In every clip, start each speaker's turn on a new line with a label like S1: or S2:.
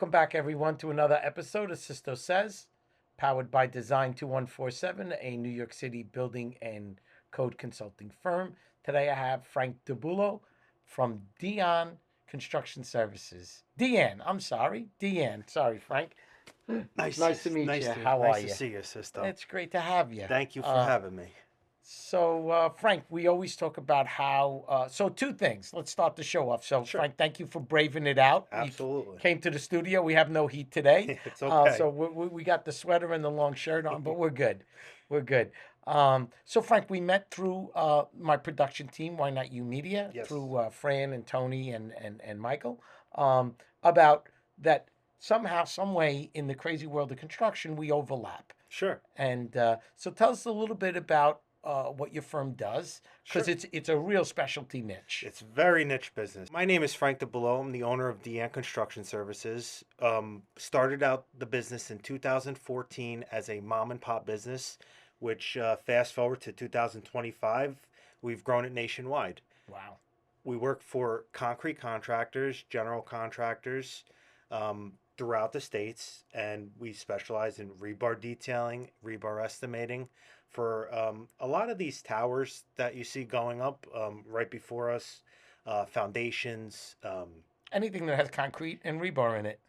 S1: Welcome back, everyone, to another episode of Sisto Says, powered by Design 2147, a New York City building and code consulting firm. Today I have Frank DiBullo from DiAn Construction Services. DiAn, I'm sorry. DiAn. Sorry, Frank. Nice to meet you. How are
S2: Nice to
S1: you?
S2: see you, Sisto.
S1: It's great to have you.
S2: Thank you for having me.
S1: So, Frank, we always talk about how. So, two things. Let's start the show off. So,
S2: Sure.
S1: Frank, thank you for braving it out. You
S2: Absolutely.
S1: came to the studio. We have no heat today.
S2: It's okay.
S1: So, we got the sweater and the long shirt on, but we're good. We're good. So, Frank, we met through my production team, Why Not You Media,
S2: Yes.
S1: through Fran and Tony and Michael, about that somehow, some way in the crazy world of construction, we overlap.
S2: Sure.
S1: And so, tell us a little bit about what your firm does, because
S2: Sure.
S1: it's a real specialty niche.
S2: It's very niche business. My name is Frank DiBullo. I'm the owner of DiAn Construction Services. Started out the business in 2014 as a mom and pop business, which fast forward to 2025, we've grown it nationwide.
S1: Wow.
S2: We work for concrete contractors, general contractors throughout the states, and we specialize in rebar detailing, rebar estimating for a lot of these towers that you see going up right before us, foundations.
S1: Anything that has concrete and rebar in it,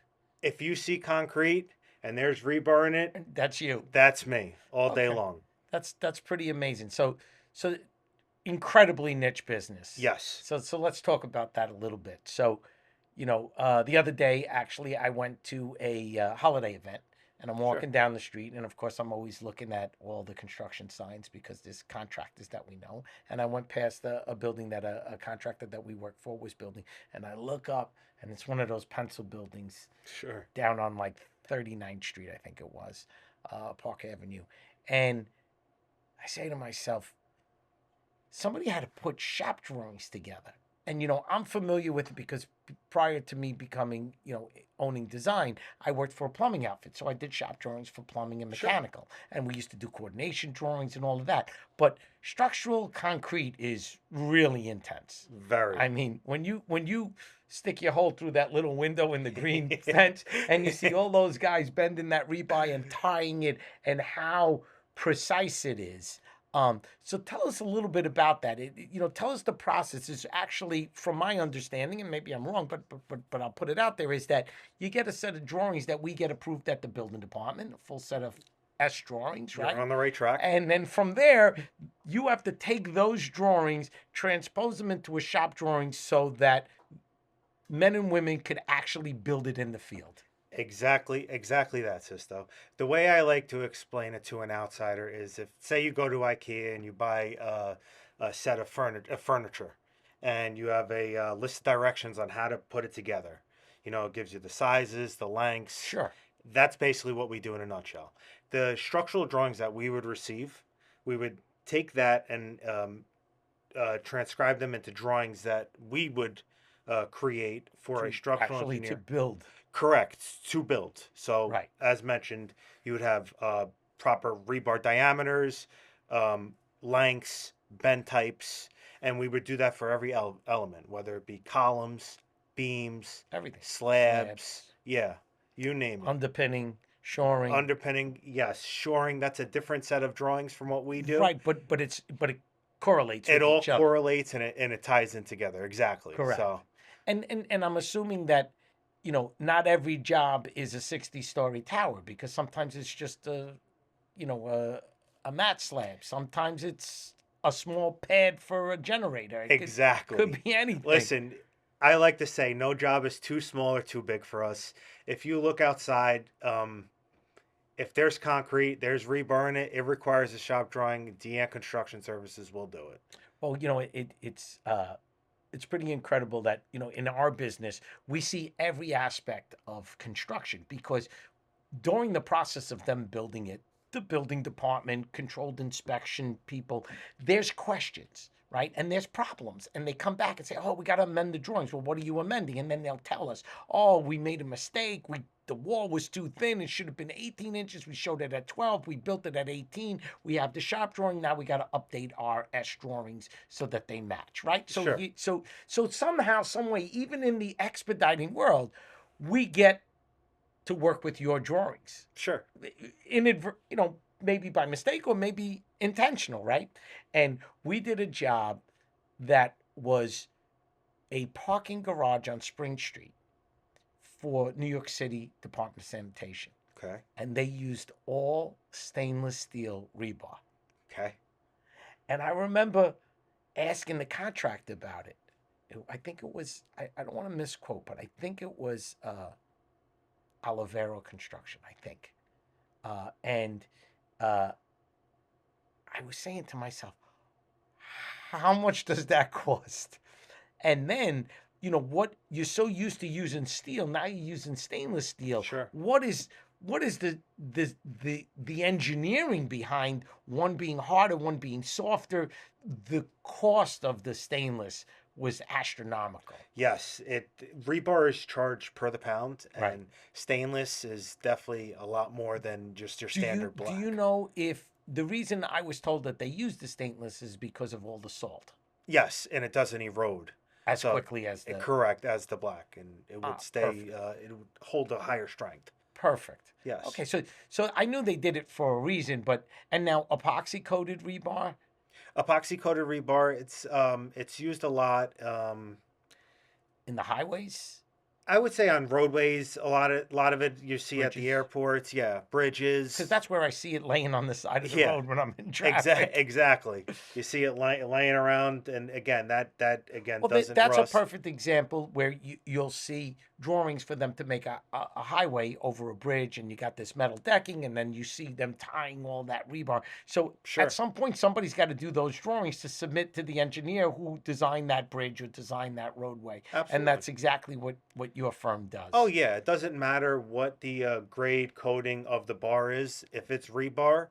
S2: If you see concrete and there's rebar in it,
S1: that's you.
S2: that's me all day
S1: Okay.
S2: long.
S1: That's pretty amazing. So incredibly niche business.
S2: Yes.
S1: So let's talk about that a little bit. So, the other day actually I went to a holiday event, and I'm
S2: Sure.
S1: walking down the street, and of course I'm always looking at all the construction signs because there's contractors that we know. And I went past a building that a contractor that we work for was building, and I look up, and it's one of those pencil buildings
S2: Sure.
S1: down on like 39th Street, I think it was, Park Avenue. And I say to myself, somebody had to put shop drawings together. And, I'm familiar with it because prior to me becoming, owning design, I worked for a plumbing outfit. So I did shop drawings for plumbing and
S2: Sure.
S1: mechanical. And we used to do coordination drawings and all of that. But structural concrete is really intense.
S2: Very.
S1: I mean, when you stick your hole through that little window in the green fence and you see all those guys bending that rebar and tying it and how precise it is. So tell us a little bit about that. Tell us the process. Is actually, from my understanding, and maybe I'm wrong, but I'll put it out there, is that you get a set of drawings that we get approved at the building department, a full set of S drawings, right?
S2: You're on the right track.
S1: And then from there, you have to take those drawings, transpose them into a shop drawing so that men and women could actually build it in the field.
S2: Exactly that, Sisto. The way I like to explain it to an outsider is if, say, you go to IKEA and you buy a set of furniture, and you have a list of directions on how to put it together. It gives you the sizes, the lengths.
S1: Sure.
S2: That's basically what we do in a nutshell. The structural drawings that we would receive, we would take that and transcribe them into drawings that we would create for a structural
S1: Actually,
S2: engineer.
S1: to build.
S2: Correct, to build. So,
S1: Right.
S2: as mentioned, you would have proper rebar diameters, lengths, bend types, and we would do that for every element, whether it be columns, beams,
S1: Everything.
S2: slabs. Yeah, you name it.
S1: Underpinning, shoring.
S2: Underpinning, yes. Shoring, that's a different set of drawings from what we do.
S1: Right, but it correlates
S2: It
S1: with
S2: all
S1: each other.
S2: correlates and it ties in together. Exactly.
S1: Correct.
S2: So,
S1: And I'm assuming that, not every job is a 60-story tower, because sometimes it's just a mat slab. Sometimes it's a small pad for a generator.
S2: exactly.
S1: Could be anything.
S2: Listen, I like to say no job is too small or too big for us. If you look outside, if there's concrete, there's rebar in it, it requires a shop drawing. DiAn Construction Services will do it.
S1: Well, it's pretty incredible that, in our business, we see every aspect of construction, because during the process of them building it, the building department, controlled inspection people, there's questions, right? And there's problems. And they come back and say, oh, we got to amend the drawings. Well, what are you amending? And then they'll tell us, oh, we made a mistake. The wall was too thin. It should have been 18 inches. We showed it at 12. We built it at 18. We have the shop drawing. Now we got to update our S drawings so that they match, right? So,
S2: Sure.
S1: so somehow, some way, even in the expediting world, we get to work with your drawings.
S2: Sure.
S1: Maybe by mistake or maybe intentional, right? And we did a job that was a parking garage on Spring Street for New York City Department of Sanitation.
S2: Okay.
S1: And they used all stainless steel rebar.
S2: Okay.
S1: And I remember asking the contractor about it. I think it was, I don't want to misquote, but I think it was Olivero Construction, I think. And I was saying to myself, how much does that cost? And then, what you're so used to using steel, now you're using stainless steel.
S2: Sure.
S1: What is the engineering behind one being harder, one being softer? The cost of the stainless was astronomical.
S2: Yes, rebar is charged per the pound,
S1: Right.
S2: and stainless is definitely a lot more than just your standard black.
S1: Do you know if the reason I was told that they use the stainless is because of all the salt
S2: Yes, and it doesn't erode
S1: as
S2: So,
S1: quickly as the
S2: correct as the black, and it would stay.
S1: perfect.
S2: It would hold a higher strength.
S1: Perfect.
S2: Yes.
S1: Okay, so I knew they did it for a reason, and now epoxy coated rebar.
S2: Epoxy coated rebar. It's used a lot.
S1: In the highways,
S2: I would say on roadways, a lot of it you see at the
S1: bridges,
S2: airports. Yeah, bridges.
S1: because that's where I see it laying on the side of the
S2: Yeah,
S1: road when I'm in traffic.
S2: exactly. You see it laying around, and again, that again
S1: Well,
S2: doesn't
S1: that's a
S2: rust.
S1: perfect example where you'll see drawings for them to make a highway over a bridge, and you got this metal decking, and then you see them tying all that rebar. So
S2: Sure.
S1: at some point, somebody's got to do those drawings to submit to the engineer who designed that bridge or designed that roadway.
S2: Absolutely.
S1: And that's exactly what your firm does.
S2: Oh yeah, it doesn't matter what the grade coating of the bar is. If it's rebar,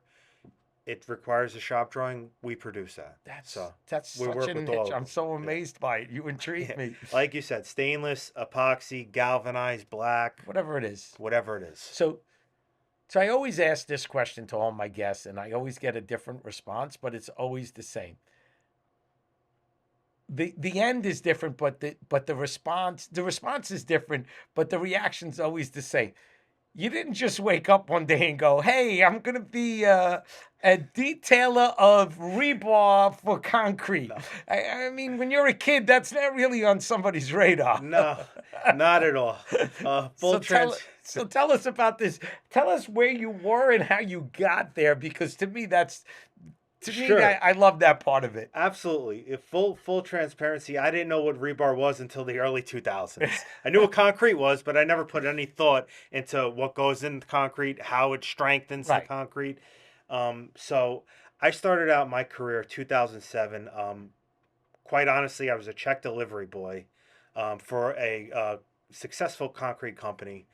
S2: it requires a shop drawing. We produce that.
S1: That's
S2: So
S1: that's
S2: we
S1: such
S2: work
S1: a
S2: with all
S1: niche.
S2: of
S1: I'm
S2: them.
S1: so
S2: Yeah.
S1: amazed by it. You intrigue
S2: Yeah.
S1: me.
S2: Like you said, stainless, epoxy, galvanized, black,
S1: Whatever it is.
S2: whatever it is.
S1: So I always ask this question to all my guests, and I always get a different response, but it's always the same. The end is different, but the response is different, but the reaction's always the same. You didn't just wake up one day and go, "Hey, I'm gonna be a detailer of rebar for concrete."
S2: No.
S1: I mean, when you're a kid, that's not really on somebody's radar.
S2: No, not at all.
S1: So tell us about this. Tell us where you were and how you got there, because to me,
S2: Sure.
S1: I love that part of it.
S2: Absolutely. If full transparency, I didn't know what rebar was until the early 2000s. I knew what concrete was, but I never put any thought into what goes into concrete, how it strengthens the
S1: Right.
S2: concrete. So I started out my career 2007. Quite honestly, I was a check delivery boy for a successful concrete company,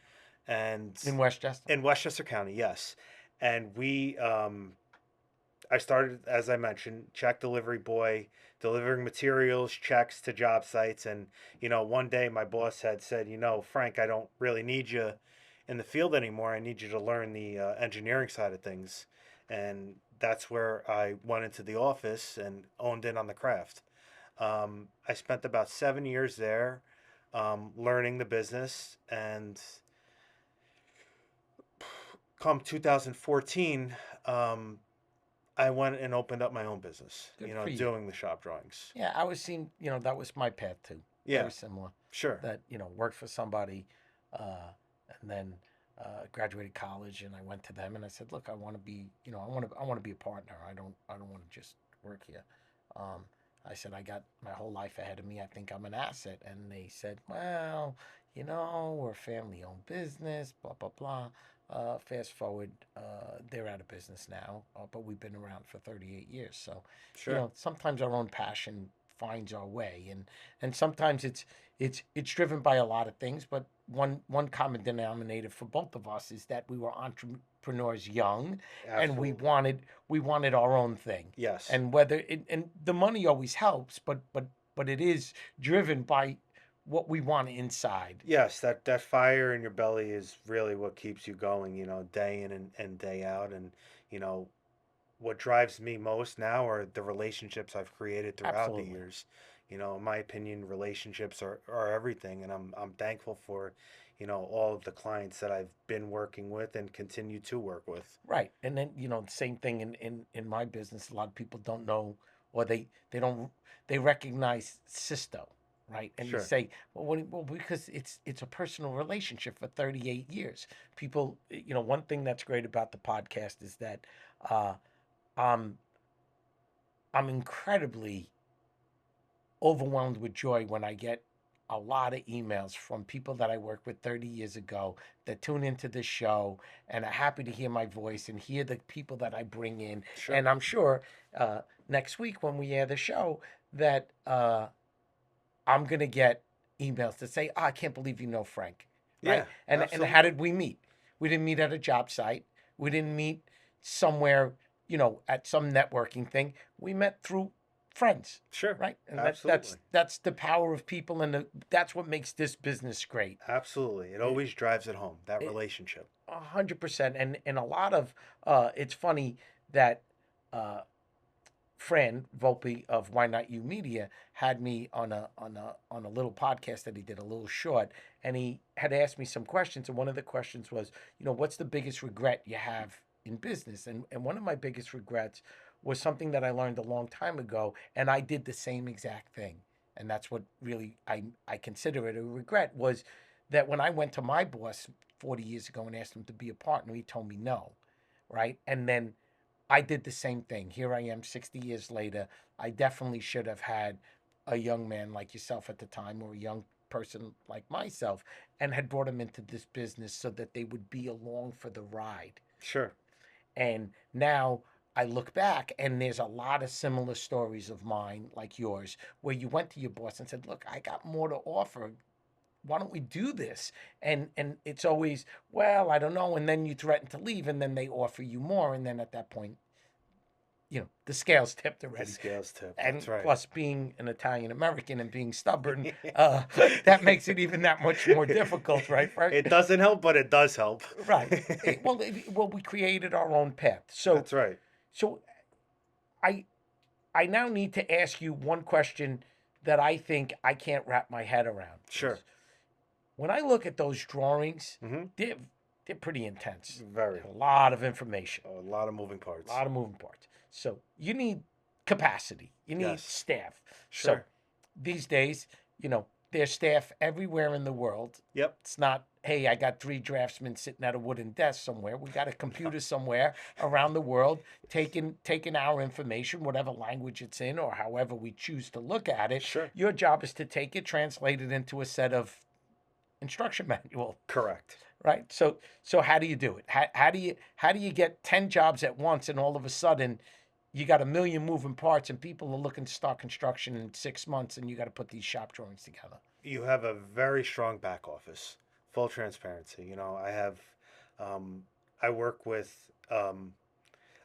S2: and
S1: In Westchester.
S2: in Westchester County, yes. And I started, as I mentioned, check delivery boy, delivering materials, checks to job sites. And, one day my boss had said, Frank, I don't really need you in the field anymore. I need you to learn the engineering side of things. And that's where I went into the office and owned in on the craft. I spent about 7 years there learning the business. And come 2014, I went and opened up my own business,
S1: Good for you.
S2: doing the shop drawings.
S1: Yeah, I was seeing, that was my path too.
S2: Yeah,
S1: Very similar.
S2: sure.
S1: That, worked for somebody, and then graduated college, and I went to them and I said, look, I want to be, I want to be a partner. I don't want to just work here. I said, I got my whole life ahead of me. I think I'm an asset. And they said, well, we're a family-owned business, blah, blah, blah. Fast forward, they're out of business now, but we've been around for 38 years. So,
S2: Sure.
S1: sometimes our own passion finds our way, and sometimes it's driven by a lot of things. But one common denominator for both of us is that we were entrepreneurs young, and we
S2: Absolutely.
S1: wanted our own thing.
S2: Yes.
S1: And and the money always helps, but it is driven by what we want inside.
S2: Yes, that fire in your belly is really what keeps you going, day in and day out. And, you know, what drives me most now are the relationships I've created throughout the
S1: Absolutely.
S2: years. In my opinion, relationships are everything, and I'm thankful for, all of the clients that I've been working with and continue to work with.
S1: Right. And then, the same thing in my business. A lot of people don't know, or they don't, they recognize Sisto, right? And you
S2: Sure.
S1: say, well, because it's a personal relationship for 38 years. People, one thing that's great about the podcast is that uh, I'm, I'm incredibly overwhelmed with joy when I get a lot of emails from people that I worked with 30 years ago that tune into this show and are happy to hear my voice and hear the people that I bring in.
S2: Sure.
S1: And I'm sure next week when we air the show that I'm going to get emails that say, oh, I can't believe you know Frank. Right.
S2: Yeah,
S1: And how
S2: absolutely.
S1: did we meet? We didn't meet at a job site. We didn't meet somewhere, at some networking thing. We met through friends,
S2: Sure.
S1: right? And
S2: Absolutely.
S1: that's the power of people, and that's what makes this business great.
S2: Absolutely. It
S1: It,
S2: always drives it home, that
S1: it,
S2: relationship.
S1: 100%. And a lot of it's funny that uh, Fran Volpe of Why Not You Media had me on a little podcast that he did, a little short, and he had asked me some questions, and one of the questions was, what's the biggest regret you have in business? And one of my biggest regrets was something that I learned a long time ago, and I did the same exact thing. And that's what really I consider it a regret, was that when I went to my boss 40 years ago and asked him to be a partner, he told me no, right? And then I did the same thing. Here I am 60 years later. I definitely should have had a young man like yourself at the time, or a young person like myself, and had brought him into this business so that they would be along for the ride.
S2: Sure.
S1: And now I look back and there's a lot of similar stories of mine like yours, where you went to your boss and said, look, I got more to offer. Why don't we do this? And it's always, well, I don't know. And then you threaten to leave, and then they offer you more. And then at that point, the scales tipped
S2: The
S1: already.
S2: scales tip.
S1: And
S2: That's right.
S1: plus, being an Italian American and being stubborn, that makes it even that much more difficult, right, Frank?
S2: It doesn't help, but it does help.
S1: Right. Well, we created our own path. So,
S2: That's right.
S1: so I, I now need to ask you one question that I think I can't wrap my head around.
S2: Sure.
S1: When I look at those drawings,
S2: Hmm.
S1: they're pretty intense.
S2: Very.
S1: A lot of information,
S2: A lot of moving parts.
S1: a lot of moving parts. So you need capacity, you need
S2: Yes.
S1: staff. So
S2: Sure.
S1: these days, there's staff everywhere in the world.
S2: Yep.
S1: It's not, hey, I got 3 draftsmen sitting at a wooden desk somewhere. We got a computer somewhere around the world taking our information, whatever language it's in, or however we choose to look at it.
S2: Sure.
S1: Your job is to take it, translate it into a set of instruction manual,
S2: Correct.
S1: right? So how do you do it? How do you get 10 jobs at once, and all of a sudden you got a million moving parts, and people are looking to start construction in 6 months, and you got to put these shop drawings together?
S2: You have a very strong back office. Full transparency. I work with,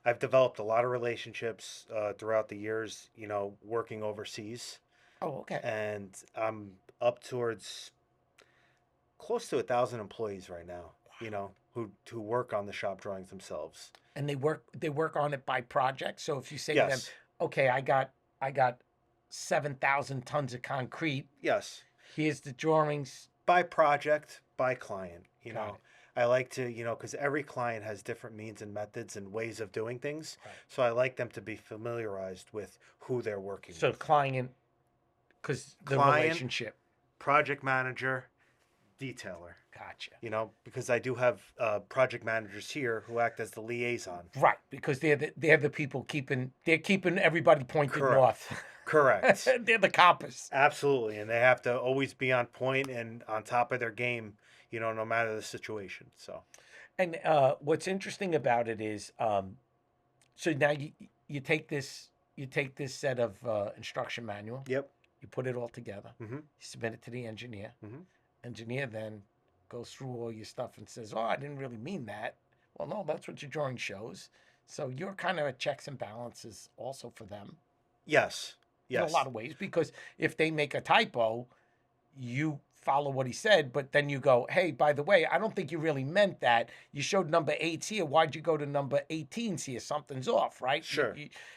S2: I've developed a lot of relationships throughout the years, working overseas.
S1: Oh, okay.
S2: And I'm up towards close to 1,000 employees right now, who work on the shop drawings themselves.
S1: And they work on it by project. So if you say to them,
S2: Yes.
S1: okay, I got 7,000 tons of concrete.
S2: Yes.
S1: Here's the drawings.
S2: By project, by client.
S1: Got it.
S2: I like to, because every client has different means and methods and ways of doing things.
S1: Right.
S2: So I like them to be familiarized with who they're working
S1: So
S2: with.
S1: client, because the
S2: Client.
S1: relationship.
S2: Project manager, detailer.
S1: Gotcha.
S2: Because I do have project managers here who act as the liaison.
S1: Right, because they're the people keeping everybody pointed
S2: Correct.
S1: north.
S2: Correct.
S1: They're the compass.
S2: Absolutely. And they have to always be on point and on top of their game, no matter the situation. So,
S1: And what's interesting about it is, so now you take this set of instruction manual,
S2: yep.
S1: you put it all together,
S2: Hmm.
S1: you submit it to the engineer.
S2: Mhm.
S1: Engineer then goes through all your stuff and says, "Oh, I didn't really mean that." Well, no, that's what your drawing shows. So you're kind of a checks and balances also for them
S2: Yes.
S1: in a
S2: Yes.
S1: lot of ways, because if they make a typo, you follow what he said, but then you go, "Hey, by the way, I don't think you really meant that. You showed number 8's here. Why'd you go to number 18's here? Something's off, right?
S2: Sure.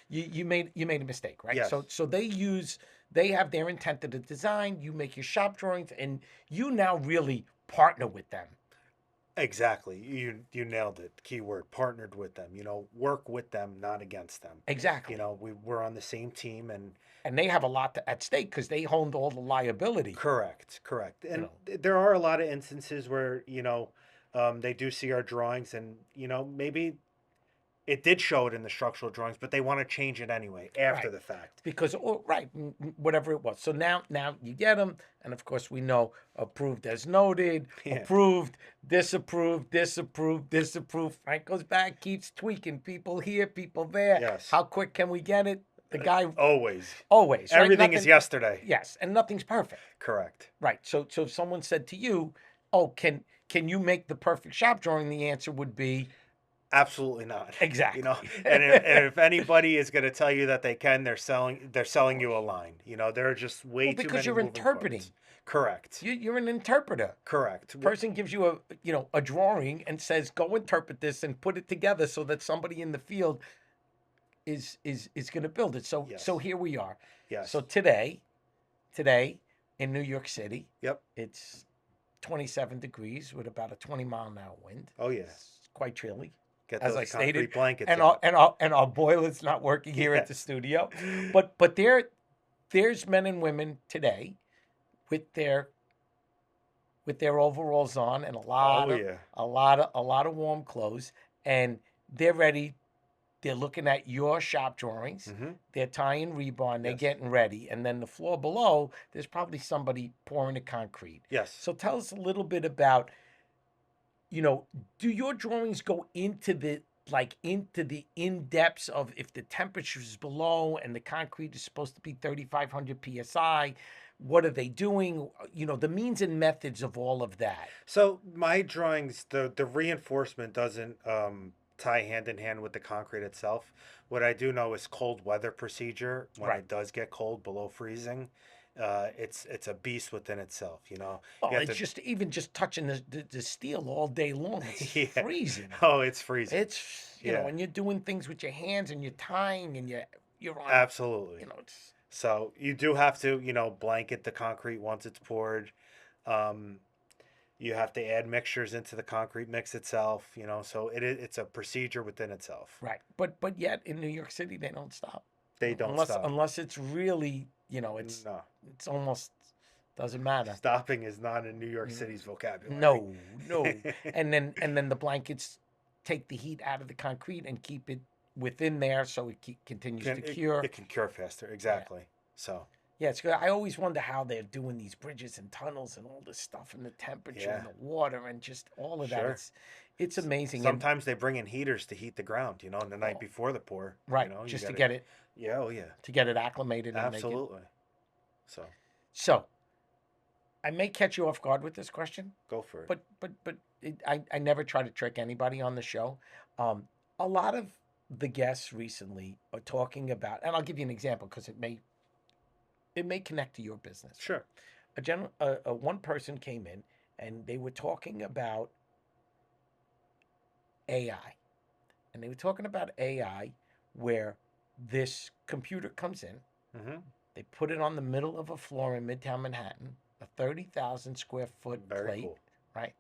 S1: You made a mistake, right?"
S2: Yes.
S1: So they use they have their intent of the design, you make your shop drawings, and you now really partner with them.
S2: Exactly. You nailed it. Keyword, partnered with them. Work with them, not against them.
S1: Exactly.
S2: We're on the same team, and
S1: And they have a lot at stake because they owned all the liability.
S2: correct.
S1: You
S2: And
S1: know,
S2: there are a lot of instances where, they do see our drawings, and, maybe it did show it in the structural drawings, but they want to change it anyway after
S1: right?
S2: the fact.
S1: Because right, whatever it was. So now you get them, and of course we know approved as noted,
S2: Yeah.
S1: approved, disapproved, disapproved, disapproved. Frank goes back, keeps tweaking. People here, people there.
S2: Yes.
S1: How quick can we get it? The guy
S2: Always.
S1: always right.
S2: Everything is
S1: Nothing.
S2: yesterday.
S1: Yes, and nothing's perfect.
S2: Correct.
S1: Right. So if someone said to you, "Oh, can you make the perfect shop drawing?" The answer would be
S2: Absolutely not.
S1: exactly.
S2: And if anybody is going to tell you that they can, they're selling you a line. There are just way
S1: Well,
S2: too
S1: because
S2: many
S1: you're
S2: moving
S1: interpreting.
S2: parts. Correct.
S1: You're an interpreter.
S2: Correct.
S1: Person gives you a drawing and says, "Go interpret this and put it together so that somebody in the field is going to build it." So
S2: Yes.
S1: so here we are.
S2: Yes.
S1: So today in New York City,
S2: Yep.
S1: it's 27 degrees with about a 20-mile-an-hour wind.
S2: Oh yeah.
S1: It's quite chilly,
S2: Get
S1: as
S2: those
S1: I
S2: concrete
S1: stated,
S2: blankets
S1: and
S2: out.
S1: our boiler's not working here at the
S2: Yes.
S1: studio. But there's men and women today with their overalls on and
S2: Oh yeah.
S1: a lot of warm clothes, and they're ready. They're looking at your shop drawings.
S2: Mm-hmm.
S1: They're tying rebar and they're
S2: Yes.
S1: getting ready. And then the floor below, there's probably somebody pouring the concrete.
S2: Yes.
S1: So tell us a little bit about, do your drawings go into the in depths of if the temperature is below and the concrete is supposed to be 3,500 psi? What are they doing? The means and methods of all of that.
S2: So my drawings, the reinforcement doesn't tie hand in hand with the concrete itself. What I do know is cold weather procedure when
S1: Right.
S2: it does get cold below freezing. It's a beast within itself.
S1: Oh,
S2: You have
S1: it's
S2: to,
S1: just even just touching the steel all day long. It's
S2: yeah.
S1: freezing.
S2: Oh, it's freezing.
S1: It's
S2: Yeah.
S1: and you're doing things with your hands and you're tying and you're on.
S2: Absolutely.
S1: It's
S2: So you do have to, blanket the concrete once it's poured. Um, you have to add mixtures into the concrete mix itself, so it's a procedure within itself.
S1: right. But yet in New York City they don't stop.
S2: They don't
S1: unless
S2: stop.
S1: unless it's really it's
S2: No,
S1: it's almost doesn't matter.
S2: stopping is not in New York City's vocabulary.
S1: No. And then the blankets take the heat out of the concrete and keep it within there so it continues to cure.
S2: It can cure faster, exactly. So
S1: Yeah, it's good. I always wonder how they're doing these bridges and tunnels and all this stuff and the temperature and
S2: yeah,
S1: the water and just all of that.
S2: sure.
S1: It's amazing. And
S2: Sometimes they bring in heaters to heat the ground, the night
S1: oh,
S2: before the pour.
S1: right,
S2: You
S1: just to
S2: gotta,
S1: get it
S2: yeah, oh yeah,
S1: acclimated and make it.
S2: absolutely. So
S1: So I may catch you off guard with this question,
S2: go for it.
S1: but I never try to trick anybody on the show. A lot of the guests recently are talking about, and I'll give you an example because it may connect to your business.
S2: Sure.
S1: One person came in and they were talking about AI, and they were talking about AI where this computer comes in,
S2: Mm-hmm.
S1: they put it on the middle of a floor in Midtown Manhattan, a 30,000 square foot
S2: Very
S1: plate,
S2: cool.
S1: right?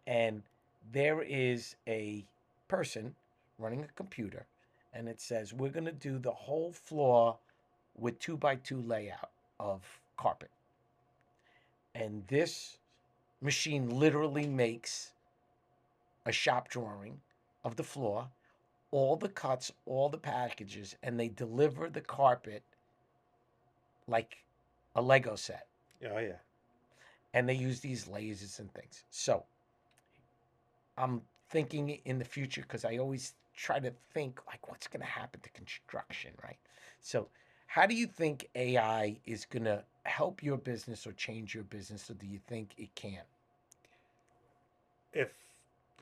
S1: And there is a person running a computer, and it says, "We're going to do the whole floor with 2x2 layout of carpet." And this machine literally makes a shop drawing of the floor, all the cuts, all the packages, and they deliver the carpet like a Lego set.
S2: Oh yeah.
S1: And they use these lasers and things. So I'm thinking in the future because I always try to think like what's going to happen to construction, right? So how do you think AI is going to help your business or change your business, or do you think it can?
S2: If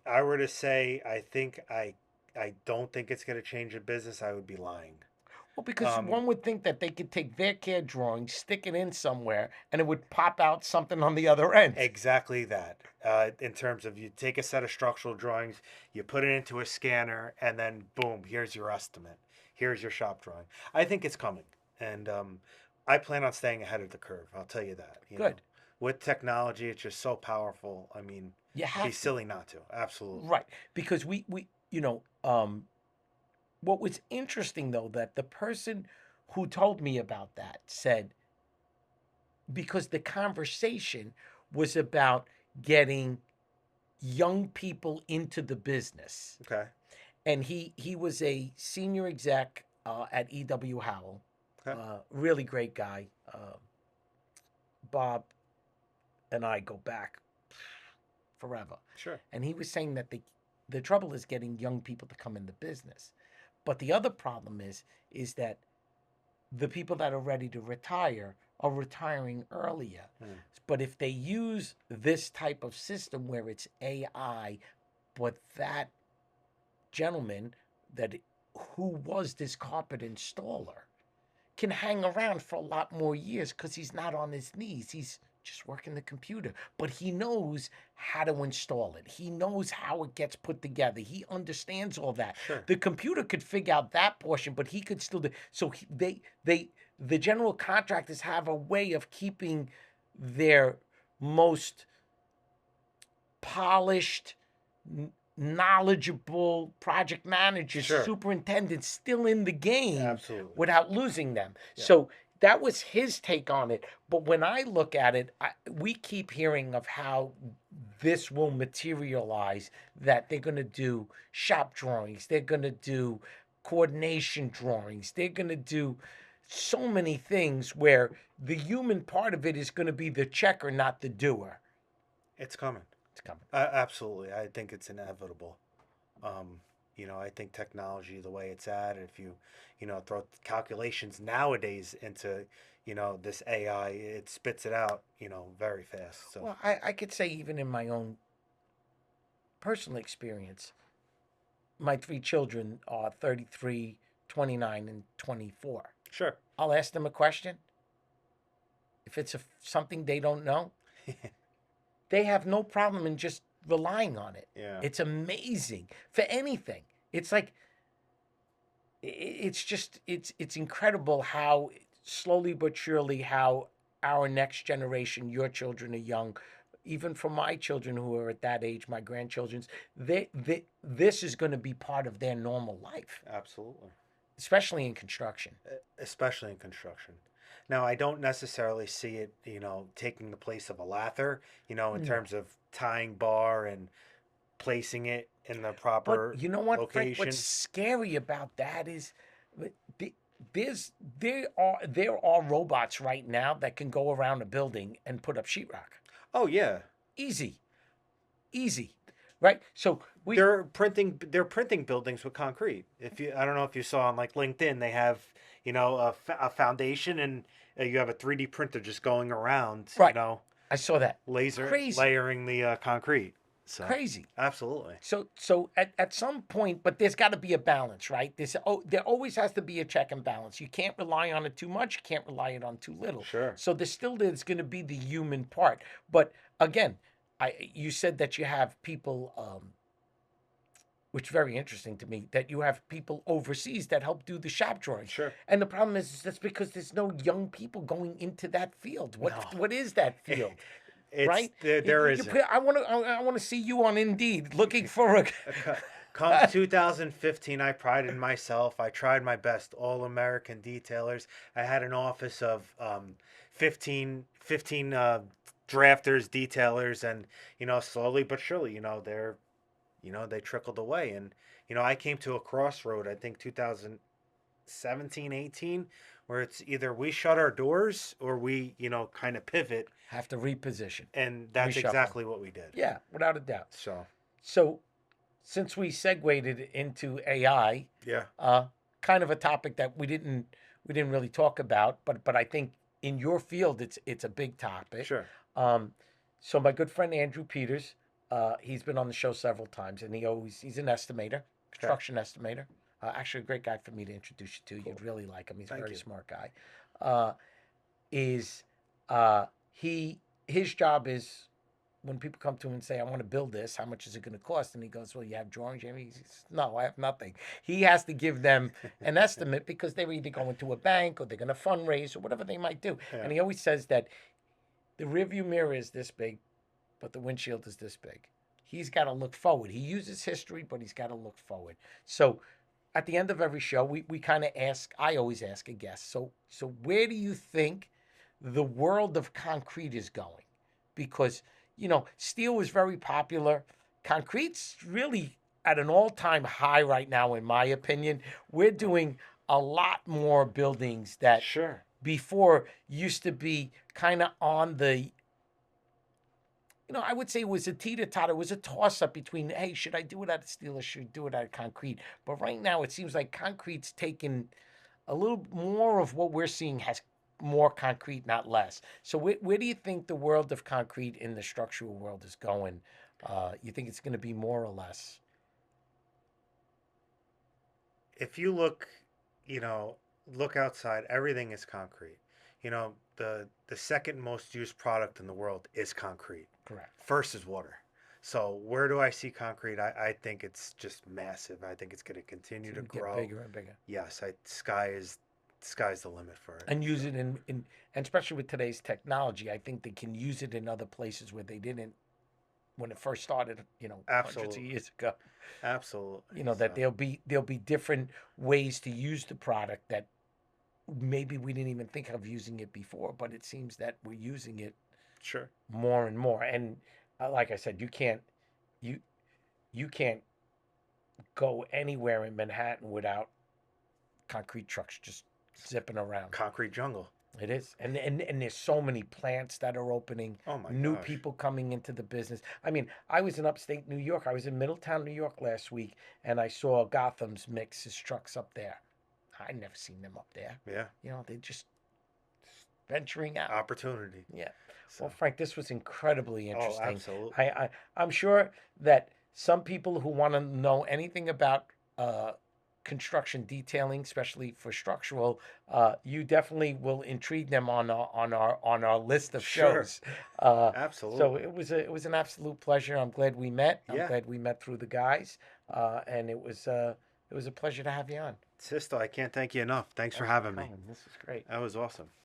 S2: I were to say I don't think it's going to change the business, I would be lying.
S1: Well, because one would think that they could take their CAD drawing, stick it in somewhere, and it would pop out something on the other end.
S2: Exactly that. In terms of you take a set of structural drawings, you put it into a scanner, and then boom, here's your estimate. Here's your shop drawing. I think it's coming, and I plan on staying ahead of the curve. I'll tell you that.
S1: Good.
S2: With technology, it's just so powerful. I mean,
S1: You
S2: it'd be
S1: have to.
S2: silly not to. Absolutely.
S1: Right. Because what was interesting though, that the person who told me about that said, because the conversation was about getting young people into the business.
S2: Okay.
S1: And he was a senior exec at EW Howell,
S2: Okay.
S1: really great guy. Bob and I go back forever.
S2: Sure.
S1: And he was saying that the trouble is getting young people to come in the business. But the other problem is that the people that are ready to retire are retiring earlier.
S2: Mm.
S1: But if they use this type of system where it's AI, but that gentleman that who was this carpet installer can hang around for a lot more years because he's not on his knees. He's just working the computer, but he knows how to install it. He knows how it gets put together. He understands all that.
S2: Sure.
S1: The computer could figure out that portion, but he could still do. So the general contractors have a way of keeping their most polished, knowledgeable project managers,
S2: Sure.
S1: superintendents still in the game
S2: Absolutely.
S1: without losing them.
S2: Yeah.
S1: So that was his take on it. But when I look at it, we keep hearing of how this will materialize, that they're going to do shop drawings, they're going to do coordination drawings, they're going to do so many things where the human part of it is going to be the checker, not the doer.
S2: It's coming.
S1: It's coming.
S2: Absolutely. I think it's inevitable. I think technology, the way it's at, if you, throw calculations nowadays into, this AI, it spits it out, very fast. So,
S1: Well, I could say, even in my own personal experience, my three children are 33, 29, and 24.
S2: sure.
S1: I'll ask them a question. If it's something they don't know, they have no problem in just relying on it.
S2: Yeah.
S1: It's amazing for anything. It's like, it's incredible how slowly but surely how our next generation, your children are young, even for my children who are at that age, my grandchildren's, this is going to be part of their normal life,
S2: Absolutely.
S1: especially in construction.
S2: Especially in construction. Now, I don't necessarily see it, taking the place of a lather, in
S1: No.
S2: terms of tying bar and placing it in the
S1: But
S2: proper
S1: you know what, Frank?
S2: location.
S1: What's scary about that is there are robots right now that can go around a building and put up sheetrock.
S2: Oh yeah,
S1: Easy, easy, right? So
S2: they're printing buildings with concrete. I don't know if you saw on like LinkedIn, they have a foundation, and you have a 3D printer just going around,
S1: right. I saw that.
S2: laser
S1: Crazy.
S2: layering the concrete. So
S1: Crazy.
S2: absolutely.
S1: So at some point, but there's got to be a balance, right? There always has to be a check and balance. You can't rely on it too much. You can't rely on it too little.
S2: Sure.
S1: So there's going to be the human part. But again, you said that you have people, which is very interesting to me, that you have people overseas that help do the shop drawings.
S2: Sure.
S1: And the problem is that's because there's no young people going into that field.
S2: No.
S1: What is that field? Right?
S2: There isn't.
S1: I want to see you on Indeed looking for a.
S2: Come 2015, I prided myself. I tried my best. All American detailers. I had an office of 15 drafters, detailers, and slowly but surely, they trickled away. And I came to a crossroad. I think 2017, 18, where it's either we shut our doors or we kind of pivot.
S1: Have to reposition.
S2: And that's
S1: Reshuffle.
S2: exactly what we did.
S1: Yeah, without a doubt.
S2: So
S1: Since we segued it into AI,
S2: yeah,
S1: kind of a topic that we didn't really talk about, but I think in your field it's a big topic.
S2: sure.
S1: So my good friend Andrew Peters, he's been on the show several times, and he's an estimator, construction estimator. Actually, a great guy for me to introduce you to.
S2: Cool.
S1: You'd really like him. He's a
S2: Thank
S1: very
S2: you.
S1: smart guy. His job is when people come to him and say, I want to build this, how much is it going to cost? And he goes, well, you have drawings, Jamie? He says, no, I have nothing. He has to give them an estimate because they're either going to a bank or they're going to fundraise or whatever they might do.
S2: Yeah.
S1: And he always says that the rearview mirror is this big, but the windshield is this big. He's got to look forward. He uses history, but he's got to look forward. So at the end of every show, we kind of ask, I always ask a guest, so where do you think the world of concrete is going? Because, steel is very popular. Concrete's really at an all-time high right now, in my opinion. We're doing a lot more buildings that
S2: Sure.
S1: before used to be kind of on the, I would say it was a teeter-totter. It was a toss-up between, hey, should I do it out of steel or should I do it out of concrete? But right now it seems like concrete's taken a little more of what we're seeing has more concrete, not less. So where do you think the world of concrete in the structural world is going? You think it's going to be more or less?
S2: If you look, look outside, everything is concrete. The second most used product in the world is concrete.
S1: Correct.
S2: First is water. So where do I see concrete? I think it's just massive. I think it's going to continue to grow.
S1: Get bigger and bigger.
S2: Yes, sky's the limit for it.
S1: And use it in and especially with today's technology, I think they can use it in other places where they didn't when it first started, hundreds of
S2: Absolutely.
S1: years ago.
S2: Absolutely.
S1: That
S2: So,
S1: there'll be different ways to use the product that maybe we didn't even think of using it before, but it seems that we're using it
S2: sure.
S1: more and more. And like I said, you you can't go anywhere in Manhattan without concrete trucks just zipping around.
S2: Concrete jungle.
S1: It is, and there's so many plants that are opening,
S2: Oh my
S1: new
S2: gosh.
S1: people coming into the business. I mean, I was in upstate New York. I was in Middletown, New York last week, and I saw Gotham's mix his trucks up there. I never seen them up there.
S2: Yeah.
S1: They're just venturing out.
S2: Opportunity.
S1: Yeah.
S2: So,
S1: Well, Frank, this was incredibly
S2: oh,
S1: interesting.
S2: absolutely.
S1: I'm sure that some people who want to know anything about construction detailing, especially for structural, you definitely will intrigue them on our list of
S2: Sure.
S1: shows. So
S2: Absolutely.
S1: it was an absolute pleasure. I'm glad we met. I'm
S2: Yeah.
S1: glad we met through the guys, and it was a pleasure to have you on.
S2: Sisto, I can't thank you enough. Thanks for
S1: Thanks
S2: having me.
S1: coming. This is great.
S2: That was awesome.